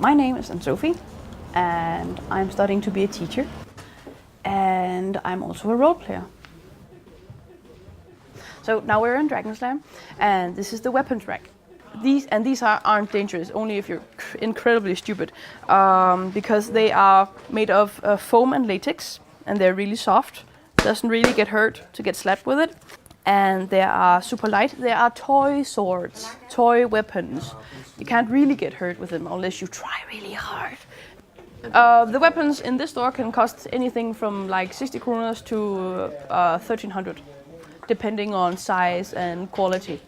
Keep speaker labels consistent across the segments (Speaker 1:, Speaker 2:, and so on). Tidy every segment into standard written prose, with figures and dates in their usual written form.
Speaker 1: My name is Anne-Sophie, and I'm studying to be a teacher, and I'm also a role player. So now we're in Dragon Slam, and this is the weapons rack. These aren't dangerous, only if you're incredibly stupid, because they are made of foam and latex, and they're really soft. Doesn't really get hurt to get slapped with it. And they are super light. They are toy swords, toy weapons. You can't really get hurt with them unless you try really hard. The weapons in this store can cost anything from like 60 kroner to 1300, depending on size and quality.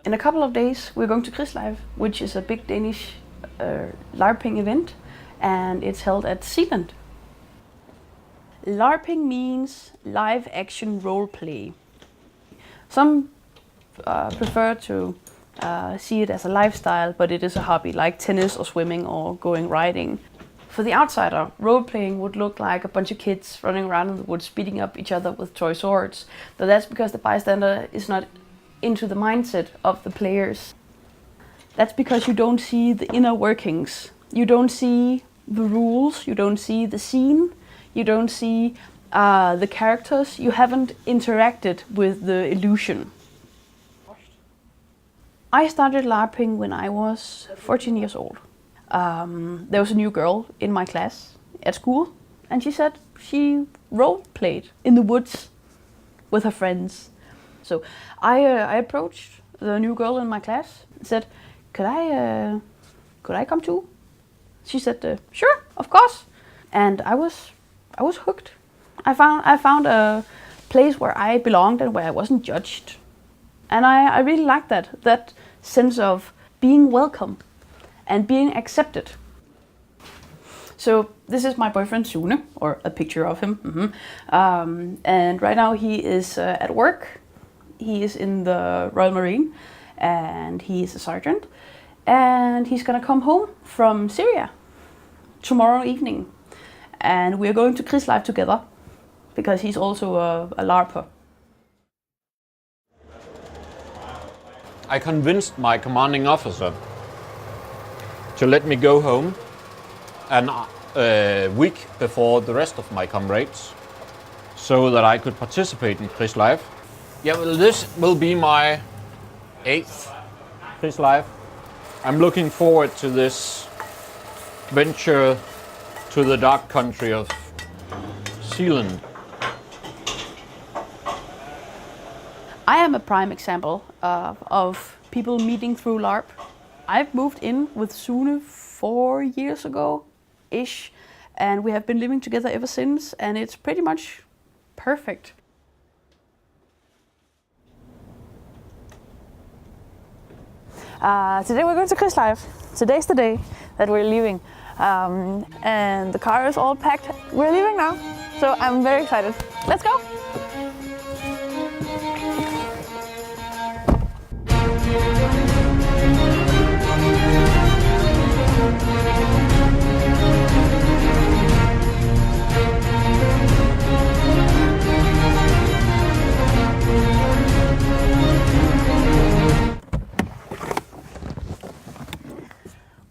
Speaker 1: In a couple of days, we're going to Kristian, which is a big Danish Larping event, and it's held at Stenlund. Larping means live action role play. Some prefer to see it as a lifestyle, but it is a hobby, like tennis or swimming or going riding. For the outsider, role playing would look like a bunch of kids running around in the woods beating up each other with toy swords. But that's because the bystander is not into the mindset of the players. That's because you don't see the inner workings. You don't see the rules, you don't see the scene, you don't see the characters. You haven't interacted with the illusion. I started LARPing when I was 14 years old. There was a new girl in my class at school, and she said she role played in the woods with her friends. So I approached the new girl in my class and said, could I come too? She said, sure, of course. And I was hooked. I found a place where I belonged and where I wasn't judged. And I really liked that sense of being welcome and being accepted. So this is my boyfriend Sune, or a picture of him. And right now he is at work. He is in the Royal Marine, and he is a sergeant. And he's gonna come home from Syria tomorrow evening. And we're going to Kristian together, because he's also a LARPer.
Speaker 2: I convinced my commanding officer to let me go home a week before the rest of my comrades, so that I could participate in Kristian. Yeah, well, this will be my 8th Kristian. I'm looking forward to this venture to the dark country of Zealand.
Speaker 1: I am a prime example of people meeting through LARP. I've moved in with Sune 4 years ago-ish, and we have been living together ever since, and it's pretty much perfect. Today we're going to Kristian. Today's the day that we're leaving, and the car is all packed. We're leaving now, so I'm very excited. Let's go!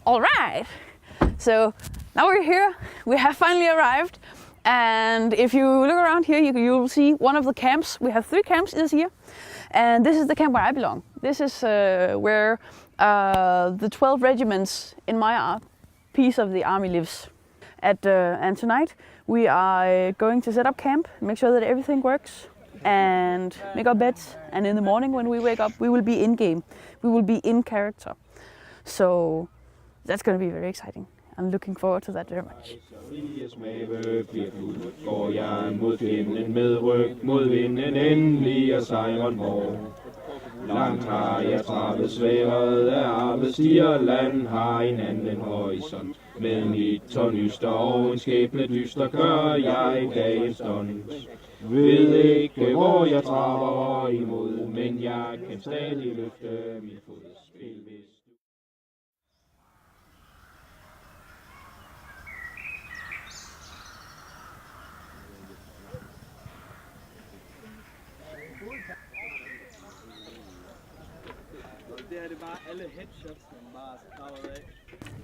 Speaker 1: All right, so now we're here. We have finally arrived, and if you look around here, you'll see one of the camps. We have 3 camps this year, and this is the camp where I belong. This is where the 12 regiments in my piece of the army lives. And tonight we are going to set up camp, make sure that everything works, and make our beds. And in the morning when we wake up, we will be in game. We will be in character. So that's going to be very exciting. I'm looking forward to that very much.
Speaker 3: Går jeg mod fjenden med ryg mod vinden, endelig og sejren vor. Langt har jeg trappet sværet af arve, stiger land har en anden horisont. Med mit tornyster og en skæbne dyster gør jeg dagens stund. Ved ikke hvor jeg traver imod, men jeg kan stadig løfte min fodspil.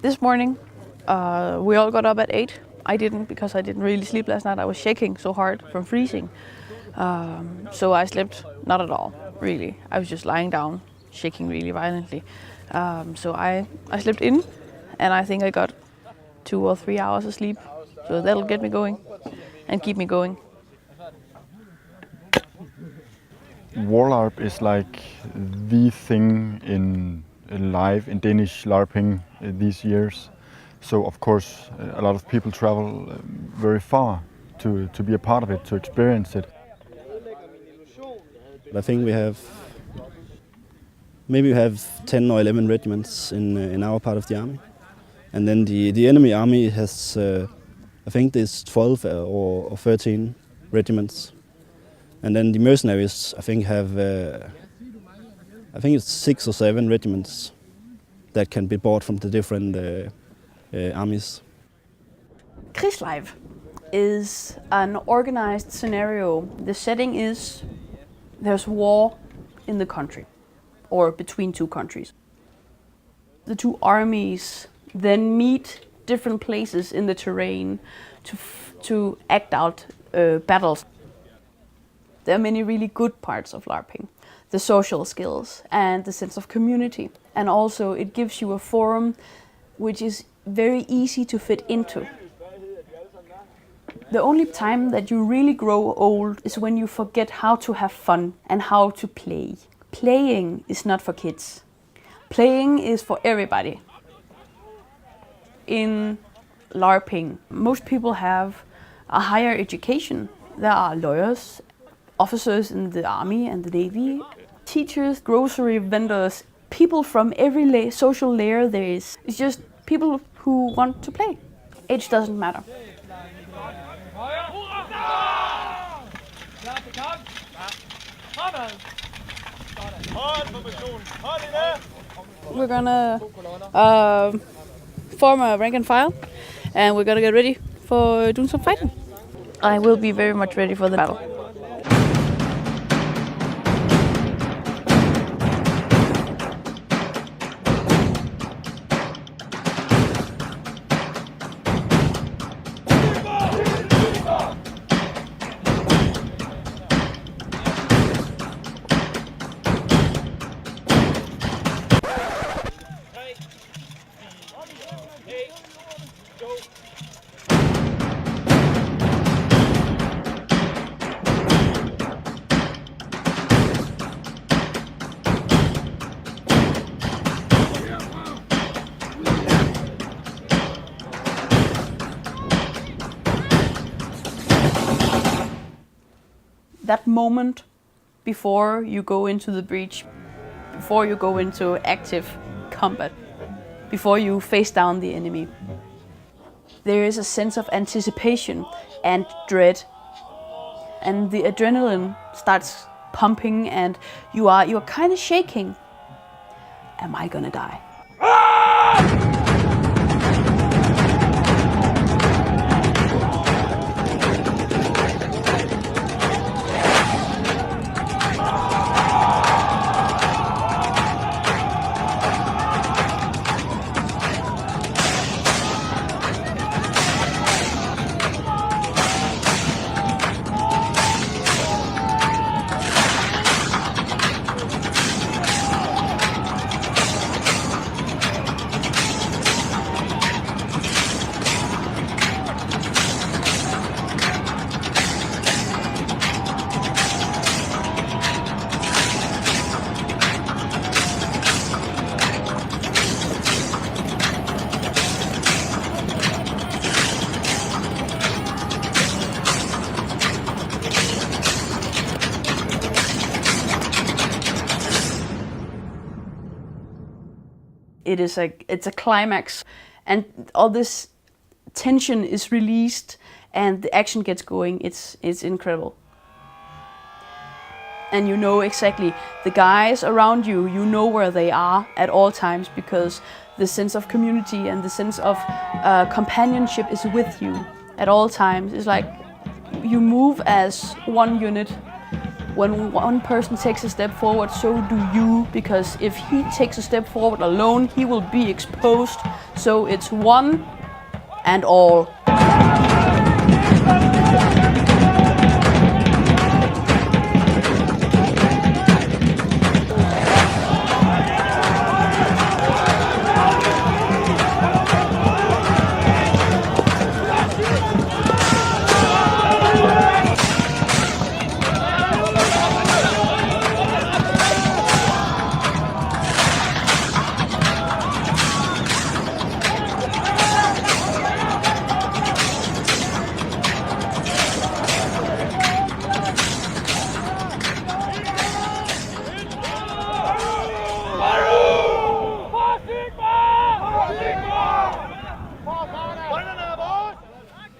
Speaker 1: This morning, we all got up at 8. I didn't because I didn't really sleep last night. I was shaking so hard from freezing. So I slept not at all, really. I was just lying down, shaking really violently. So I slept in, and I think I got 2 or 3 hours of sleep. So that'll get me going and keep me going.
Speaker 4: Larp is like the thing in live in Danish LARPing these years. So of course a lot of people travel very far to be a part of it, to experience it.
Speaker 5: I think we have 10 or 11 regiments in our part of the army, and then the enemy army has I think there's 12 or 13 regiments, and then the mercenaries I think have I think it's 6 or 7 regiments that can be bought from the different armies.
Speaker 1: Krigslive is an organized scenario. The setting is there's war in the country or between two countries. The two armies then meet different places in the terrain to act out battles. There are many really good parts of LARPing. The social skills and the sense of community. And also it gives you a forum which is very easy to fit into. The only time that you really grow old is when you forget how to have fun and how to play. Playing is not for kids. Playing is for everybody. In LARPing, most people have a higher education. There are lawyers, officers in the army and the navy, teachers, grocery vendors, people from every social layer there is. It's just people who want to play. Age doesn't matter. We're gonna form a rank and file, and we're gonna get ready for doing some fighting. I will be very much ready for the battle. That moment before you go into the breach, before you go into active combat, before you face down the enemy, there is a sense of anticipation and dread. And the adrenaline starts pumping and you're kind of shaking. Am I gonna die? It's a climax, and all this tension is released and the action gets going. It's incredible. And you know exactly the guys around you, you know where they are at all times, because the sense of community and the sense of companionship is with you at all times. It's like you move as one unit When one person takes a step forward, so do you, because if he takes a step forward alone, he will be exposed. So it's one and all.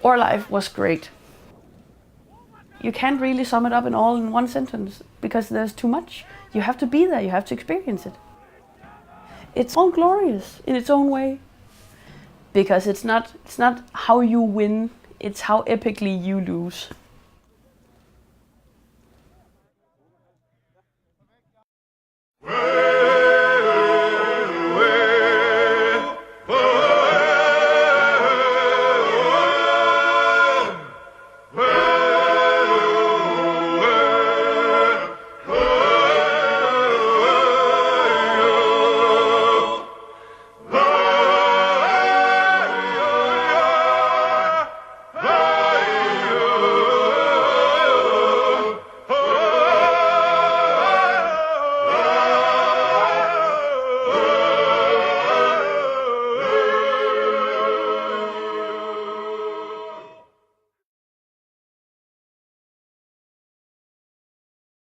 Speaker 1: Our life was great. You can't really sum it up in one sentence because there's too much. You have to be there, you have to experience it. It's all glorious in its own way. Because it's not how you win, it's how epically you lose.